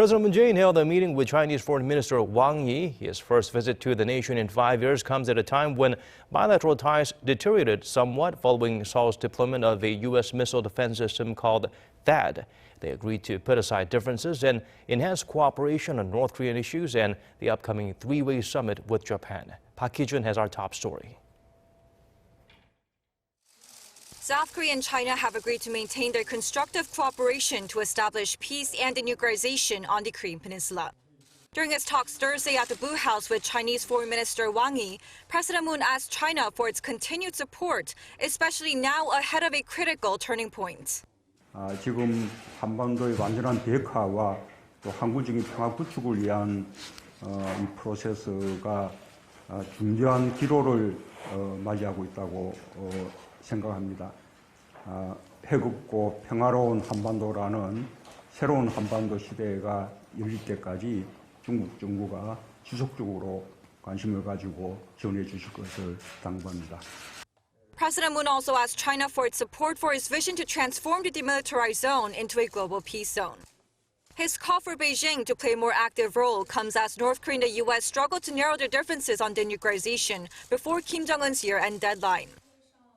President Moon Jae-in held a meeting with Chinese Foreign Minister Wang. His first visit to the nation in 5 years comes at a time when bilateral ties deteriorated somewhat following Seoul's deployment of a U.S. missile defense system called THAAD. They agreed to put aside differences and enhance cooperation on North Korean issues and the upcoming three-way summit with Japan. Hee-jun has our top story. South Korea and China have agreed to maintain their constructive cooperation to establish peace and denuclearization on the Korean Peninsula. During his talks Thursday at the Blue House with Chinese Foreign Minister Wang, President Moon asked China for its continued support, especially now ahead of a critical turning point. 지금 한반도의 완전한 비핵화와 또 항구적인 평화 구축을 위한 이 프로세스가 중요한 기로를 맞이하고 있다고 생각합니다. 해롭고 평화로운 한반도라는 새로운 한반도 시대가 열릴 때까지 중국 정부가 지속적으로 관심을 가지고 지원해 주실 것을 당부합니다. President Moon also asked China for its support for his vision to transform the demilitarized zone into a global peace zone. His call for Beijing to play a more active role comes as North Korea and the U.S. struggle to narrow their differences on denuclearization before Kim Jong-un's year-end deadline.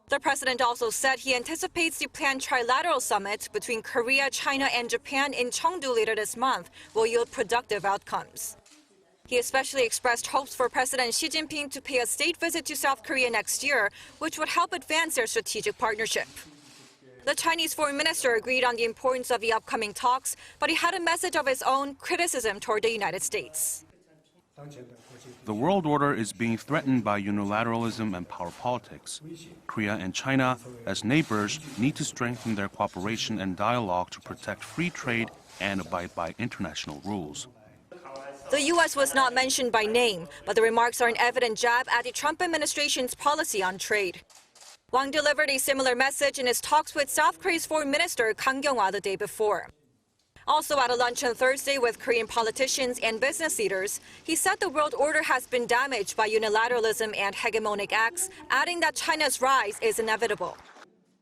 The president also said he anticipates the planned trilateral summit between Korea, China, and Japan in Chengdu later this month will yield productive outcomes. He especially expressed hopes for President Xi Jinping to pay a state visit to South Korea next year, which would help advance their strategic partnership. The Chinese foreign minister agreed on the importance of the upcoming talks, but he had a message of his own criticism toward the United States. The world order is being threatened by unilateralism and power politics. Korea and China, as neighbors, need to strengthen their cooperation and dialogue to protect free trade and abide by international rules. The U.S. was not mentioned by name, but the remarks are an evident jab at the Trump administration's policy on trade. Wang delivered a similar message in his talks with South Korea's Foreign Minister Kang Kyung-hwa the day before. Also at a luncheon Thursday with Korean politicians and business leaders, he said the world order has been damaged by unilateralism and hegemonic acts, adding that China's rise is inevitable.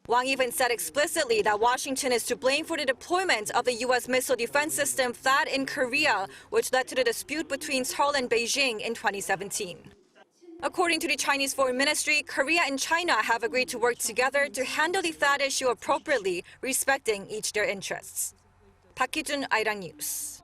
Wang even said explicitly that Washington is to blame for the deployment of the U.S. missile defense system THAAD in Korea, which led to the dispute between Seoul and Beijing in 2017. According to the Chinese Foreign Ministry, Korea and China have agreed to work together to handle the THAAD issue appropriately, respecting each their interests. Hee-jun, Arirang News.